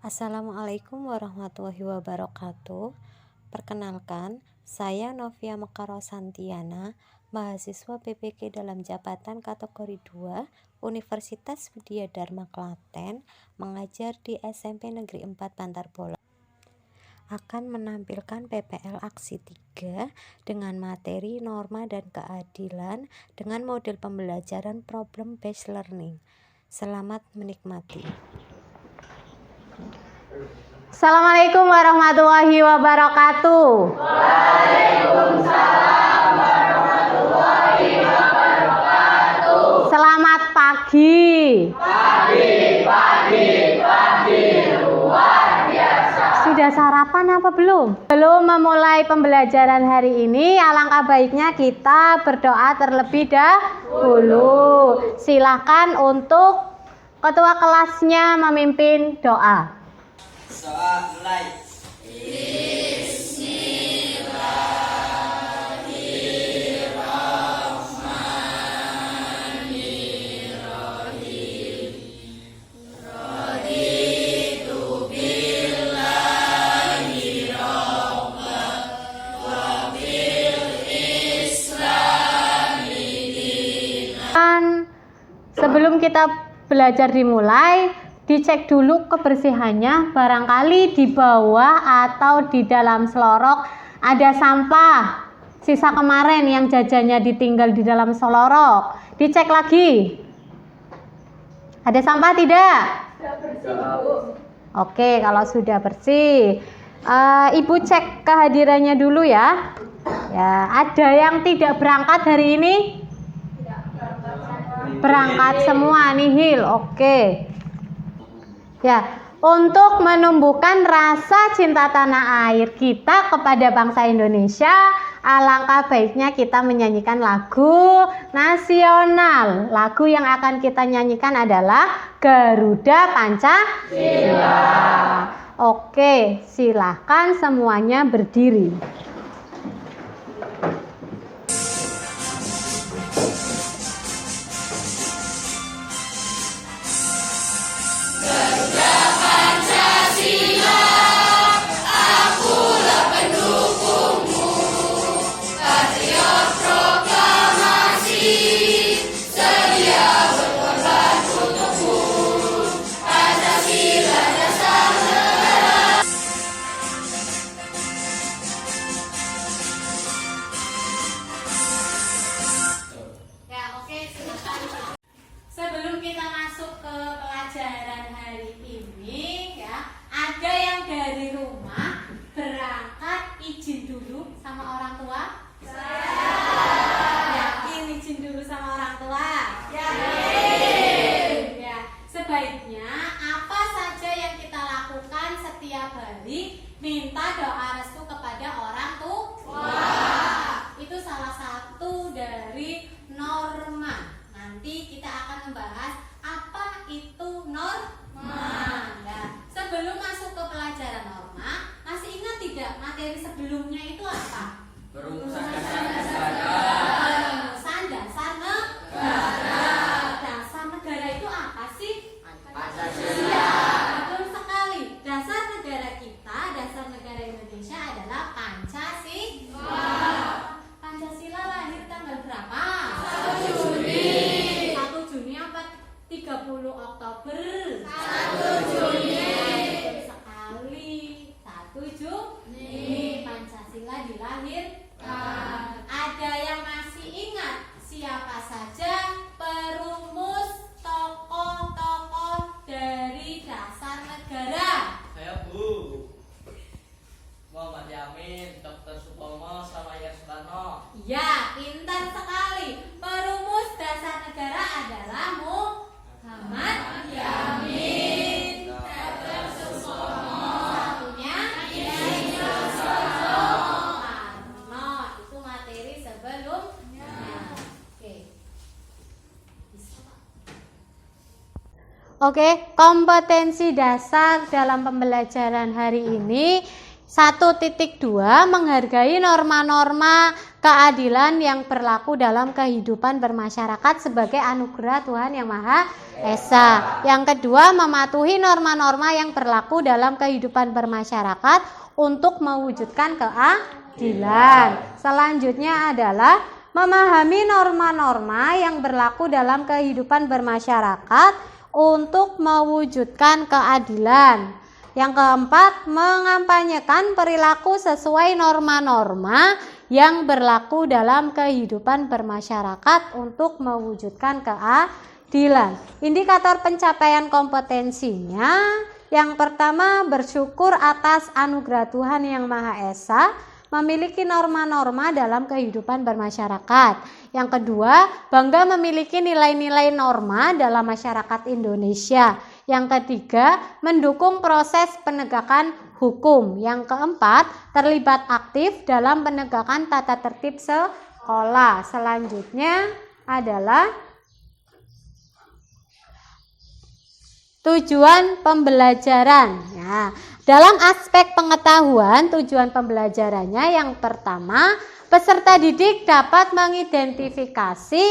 Assalamualaikum warahmatullahi wabarakatuh. Perkenalkan, saya Novia Mekarosantiana, mahasiswa PPG dalam jabatan kategori 2 Universitas Widya Dharma Klaten, mengajar di SMP Negeri 4 Bantar Bolang. Akan menampilkan PPL Aksi 3 dengan materi norma dan keadilan dengan model pembelajaran problem based learning. Selamat menikmati. Assalamualaikum warahmatullahi wabarakatuh. Waalaikumsalam warahmatullahi wabarakatuh. Selamat pagi. Pagi luar biasa. Sudah sarapan apa belum? Belum memulai pembelajaran hari ini, alangkah baiknya kita berdoa terlebih dahulu. Silakan untuk ketua kelasnya memimpin doa. Soal mulai. Sebelum kita belajar dimulai, dicek dulu kebersihannya. Barangkali di bawah atau di dalam selorok ada sampah sisa kemarin yang jajannya ditinggal di dalam selorok. Dicek lagi. Ada sampah tidak? Sudah bersih, Bu. Oke, kalau sudah bersih, Ibu cek kehadirannya dulu ya. Ya, ada yang tidak berangkat hari ini? Berangkat semua, nihil. Oke. Ya, untuk menumbuhkan rasa cinta tanah air kita kepada bangsa Indonesia, alangkah baiknya kita menyanyikan lagu nasional. Lagu yang akan kita nyanyikan adalah Garuda Pancasila. Oke, silakan semuanya berdiri. Sebelum kita masuk ke pelajaran hari ini ya, ada yang dari rumah berangkat izin dulu sama orang tua? Yakin izin dulu sama orang tua? Yakin. Ya, sebaiknya apa saja yang kita lakukan setiap hari minta doa restu kepada orang tua. Itu salah satu dari norma. Nanti kita akan membahas apa itu norma. Ya. Sebelum masuk ke pelajaran norma, masih ingat tidak materi sebelumnya itu apa? Perumusan dasar negara. Perumusan dasar negara. Dasar negara itu apa sih? Pancasila. Betul sekali. Dasar negara kita, dasar negara Indonesia adalah Pancasila. Pancasila lahir tanggal berapa? 1 Juni. 1 Juni apa 30 Oktober? 1 Juni. Betul sekali. 1 Juni Pancasila dilahirkan. Ada yang masih ingat siapa saja perumus tokoh-tokoh dari dasar negara? Saya Bu. Muhammad Yamin, Dr. Supomo, sama Soekarno. Ya, pintar sekali. Perumus dasar negara adalah Muhammad Yamin. Dr. Supomo. Satunya Soekarno. Itu materi sebelumnya. Oke, kompetensi dasar dalam pembelajaran hari ini 1.2 menghargai norma-norma keadilan yang berlaku dalam kehidupan bermasyarakat sebagai anugerah Tuhan Yang Maha Esa. Yang kedua, mematuhi norma-norma yang berlaku dalam kehidupan bermasyarakat untuk mewujudkan keadilan. Selanjutnya adalah memahami norma-norma yang berlaku dalam kehidupan bermasyarakat untuk mewujudkan keadilan. Yang keempat, mengampanyekan perilaku sesuai norma-norma yang berlaku dalam kehidupan bermasyarakat untuk mewujudkan keadilan. Indikator pencapaian kompetensinya, yang pertama, bersyukur atas anugerah Tuhan Yang Maha Esa, memiliki norma-norma dalam kehidupan bermasyarakat. Yang kedua, bangga memiliki nilai-nilai norma dalam masyarakat Indonesia. Yang ketiga, mendukung proses penegakan hukum. Yang keempat, terlibat aktif dalam penegakan tata tertib sekolah. Selanjutnya adalah tujuan pembelajaran. Ya, dalam aspek pengetahuan, tujuan pembelajarannya yang pertama, peserta didik dapat mengidentifikasi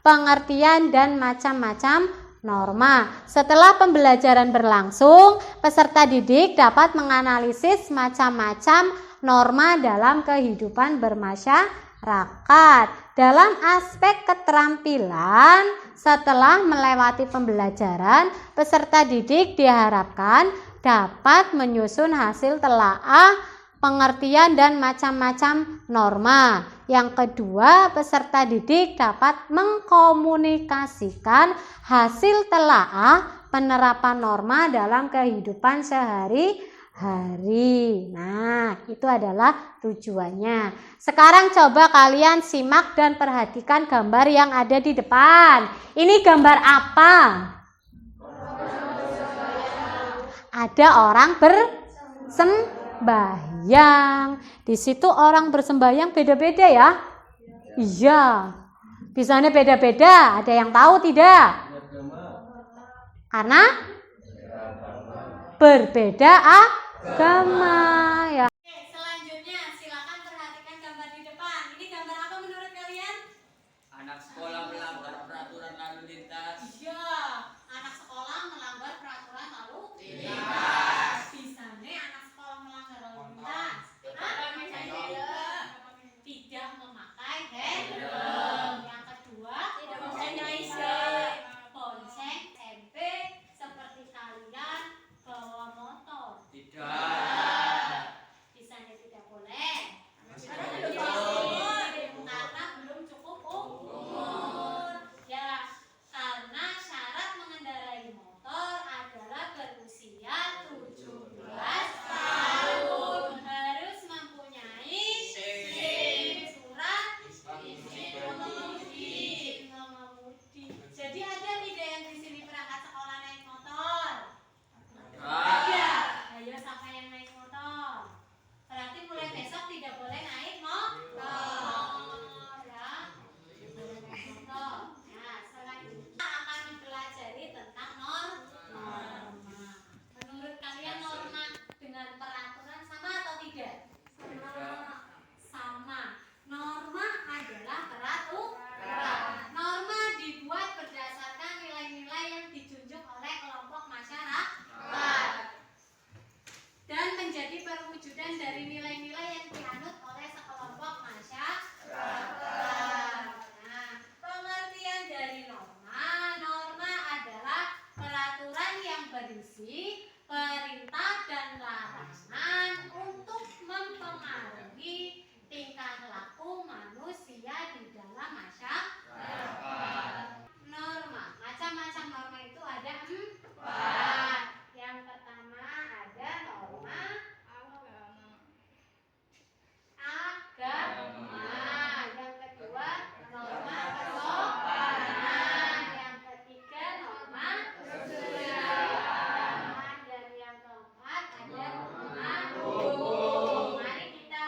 pengertian dan macam-macam norma. Setelah pembelajaran berlangsung, peserta didik dapat menganalisis macam-macam norma dalam kehidupan bermasyarakat. Dalam aspek keterampilan, setelah melewati pembelajaran, peserta didik diharapkan dapat menyusun hasil telaah pengertian dan macam-macam norma. Yang kedua, peserta didik dapat mengkomunikasikan hasil telaah penerapan norma dalam kehidupan sehari-hari. Nah, itu adalah tujuannya. Sekarang coba kalian simak dan perhatikan gambar yang ada di depan. Ini gambar apa? Ada orang bersembahyang. Di situ orang bersembahyang beda-beda ya? Iya. Bisanya beda-beda. Ada yang tahu tidak? Karena berbeda agama ya. Oke, selanjutnya silakan perhatikan gambar di depan. Ini gambar apa menurut kalian? Anak sekolah melanggar peraturan lalu lintas. Iya, anak sekolah melanggar peraturan lalu lintas. Bisanya anak sekolah melanggar lalu lintas. Tidak memakai helm. Yang kedua, tidak mempunyai bonceng SMP seperti kalian bawa motor. Tidak. Bisanya tidak boleh. Karena belum cukup umur. Ya, karena syarat mengendarai motor adalah berusia 17 tahun. Harus mempunyai SIM, surat izin mengemudi. Jadi ada tidak yang di sini berangkat sekolah naik motor? Ada. Ayo siapa yang naik motor? Berarti mulai besok tidak boleh naik motor ya. Boleh naik motor. Nah, selanjutnya akan mempelajari tentang norma. Menurut kalian norma dengan peraturan sama atau tidak? Sama. Norma adalah peraturan. Norma dibuat berdasarkan nilai-nilai yang dijunjung oleh kelompok masyarakat dan menjadi perwujudan dari nilai-nilai yang dianut oleh sekelompok masyarakat. Nah, pengertian dari norma. Norma adalah peraturan yang berisi perintah dan larangan untuk mempengaruhi tingkah laku manusia di dalam masyarakat. Norma, macam-macam norma itu ada 4. Yang pertama ada norma agama. Yang kedua norma kesopanan. Yang ketiga norma kesusilaan. Dan yang keempat ada norma hukum. Mari kita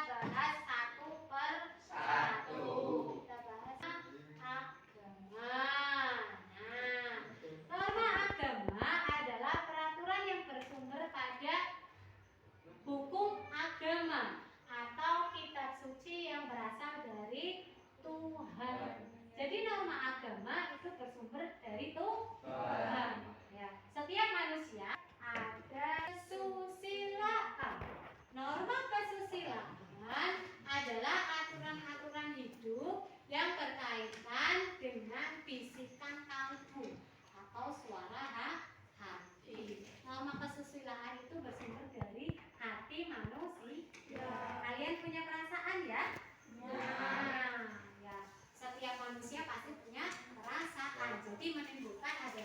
kesusilaan itu bersumber dari hati manusia. Kalian punya perasaan ya? Nah, ya. Setiap manusia pasti punya perasaan. Jadi menimbulkan ada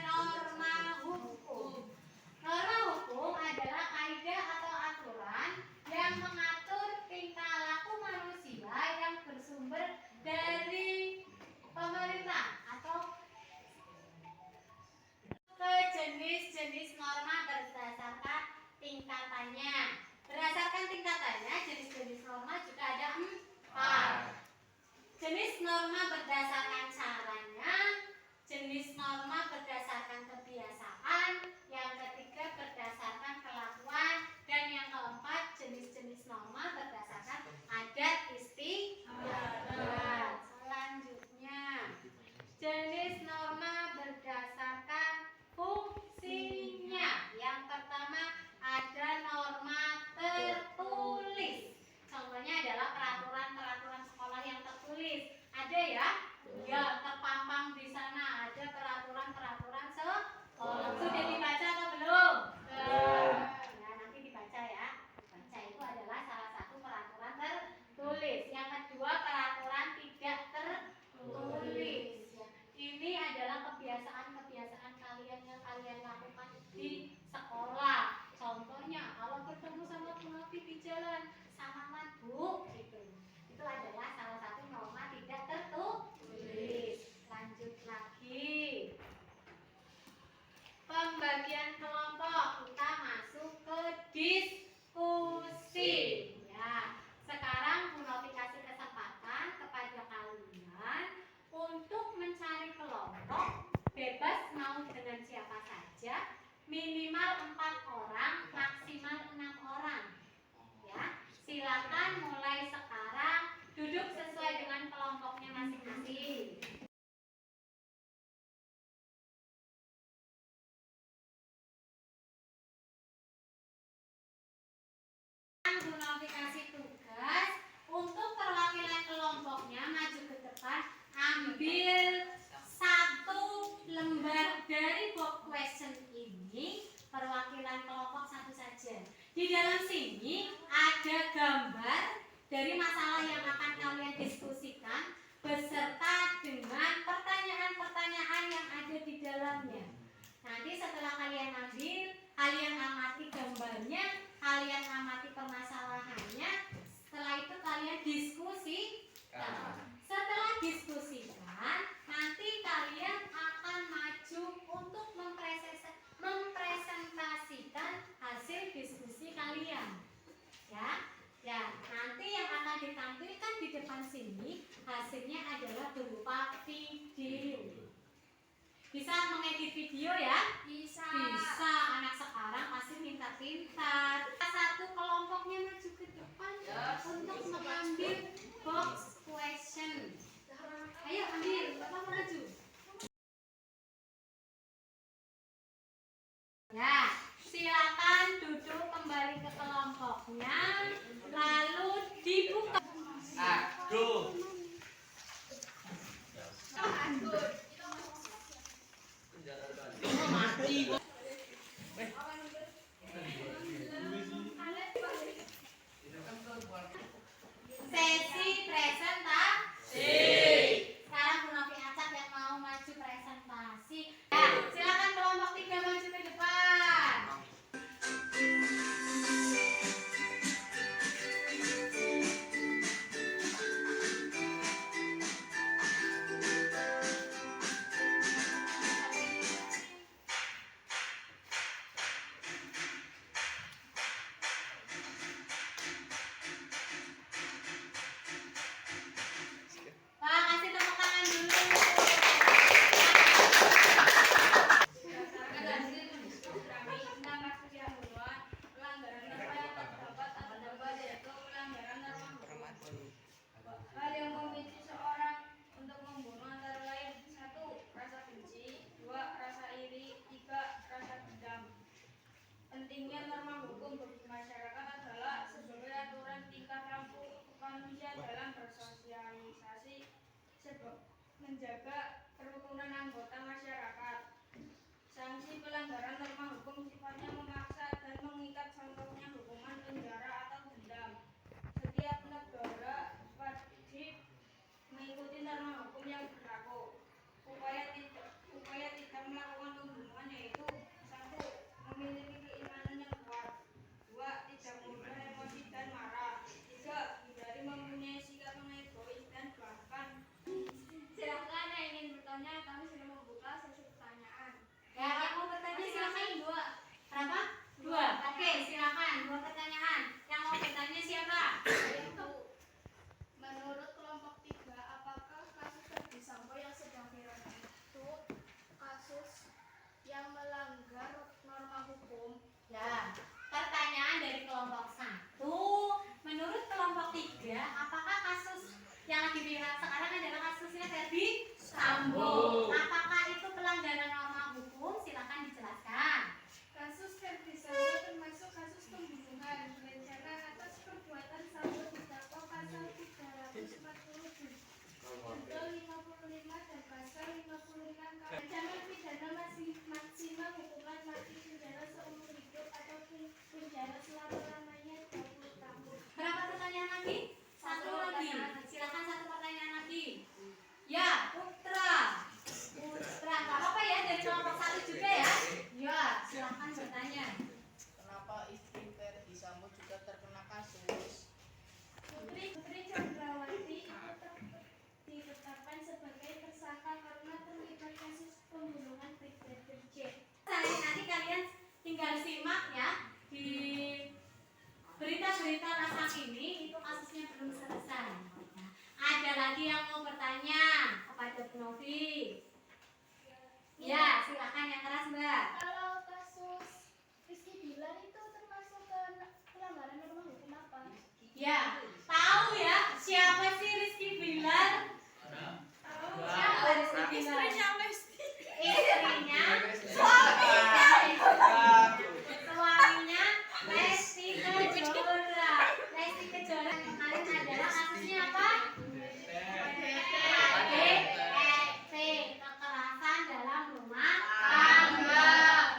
norma hukum. Norma hukum adalah kaidah atau aturan yang mengatur tingkah laku manusia yang bersumber dari pemerintah atau ke jenis-jenis norma berdasarkan tingkatannya. Berdasarkan tingkatannya, jenis-jenis norma juga ada 4. Jenis norma berdasarkan caranya, jenis norma berdasarkan kebiasaan, yang ketiga berdasarkan kelakuan, dan yang keempat jenis-jenis norma berdasarkan adat istiadat. Selanjutnya, jenis norma berdasarkan fungsinya. Yang pertama ada norma tertulis. Contohnya adalah peraturan-peraturan sekolah yang tertulis. Ada ya? Ya, terpampang di sana ada peraturan-peraturan sekolah. Sudah dibaca atau belum? Belum. Ya, nanti dibaca ya. Dibaca itu adalah salah satu peraturan tertulis. Yang kedua peraturan tidak tertulis. Ya. Ini adalah kebiasaan-kebiasaan kalian yang kalian lakukan di sekolah. Contohnya, kalau bertemu sama penapi di jalan, salaman Bu, gitu. Itu adalah salah satu norma tidak tertulis. Lanjut lagi. Pembagian kelompok, kita masuk ke diskusi. Ya, sekarang Bu Novi kasih kesempatan kepada kalian untuk mencari kelompok, bebas mau dengan siapa saja, minimal 4 orang, maksimal 6 orang. Ya, silakan mulai sekarang duduk sesuai dengan kelompoknya masing-masing. Bu Novi kasih tugas untuk perwakilan kelompoknya maju ke depan, ambil 1 lembar dari box question ini, perwakilan kelompok 1 saja. Di dalam sini ada gambar dari masalah yang akan kalian diskusikan beserta dengan pertanyaan-pertanyaan yang ada di dalamnya. Nanti setelah kalian ambil, kalian amati gambarnya, kalian amati permasalahannya. Setelah itu kalian diskusikan. Setelah diskusikan, nanti kalian akan maju untuk mempresentasikan hasil diskusi kalian. Ya, nanti yang akan ditampilkan di depan sini hasilnya adalah berupa video. Bisa mengedit video ya? Bisa. Anak sekarang pasti pintar-pintar. 1 kelompoknya maju ke depan untuk mengambil box question. Ayo ambil, Bapak maju. Ya, silakan duduk kembali ke kelompoknya, lalu dibuka. Aduh. Mati. Sesi presentasi. Sekarang Bu Novi acak yang mau maju presentasi. Ya, silakan kelompok 3 maju ke depan. Pak, kasih tepuk tangan dulu. Hal yang memicu seorang untuk membunuh antara lain 1. Rasa benci, 2. Rasa iri, 3. Rasa dendam. Pentingnya norma hukum bagi masyarakat adalah sebagai aturan tingkah laku manusia dalam bersosialisasi, menjaga kerukunan anggota masyarakat. Sanksi pelanggaran norma hukum sifatnya Ya, pertanyaan dari kelompok 1. Menurut kelompok 3, apakah kasus yang lagi viral sekarang adalah kasusnya Verdi Sambo? Apakah itu pelanggaran norma hukum? Silakan dijelaskan. Kasus Verdi Sambo termasuk kasus pembunuhan berencana atas perbuatan Sambo didakwa pasal 340 junto 55 dan pasal 56 ancaman pidana masih maksimal hukuman mati penjara seumur hidup atau penjara selama-lamanya 20 tahun. Berapa pertanyaan lagi? Satu lagi. Silakan satu pertanyaan lagi. Ya, Putra. Putra, nggak apa-apa ya dari kelompok 1 juga ya. Ya, silakan bertanya. Kenapa istri Verdi Sambo juga terkena kasus? Putri Chandrawati itu ditetapkan sebagai tersangka karena terlibat kasus pembunuhan Brigadir J. Nanti kalian tinggal simak ya di berita-berita naskah ini, itu kasusnya belum selesai. Ada lagi yang mau bertanya kepada Bu Novi? Ya, silakan yang keras Mbak. Kalau kasus Rizky Bilar itu termasuk pelanggaran norma hukum apa? Ya, tahu ya siapa sih Rizky Bilar? Siapa Rizky Bilar? Istrinya, suaminya Lesti Kejora. Lesti Kejora kemarin adalah kasusnya apa? KDRT, kekerasan dalam rumah tangga.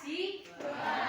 didoa.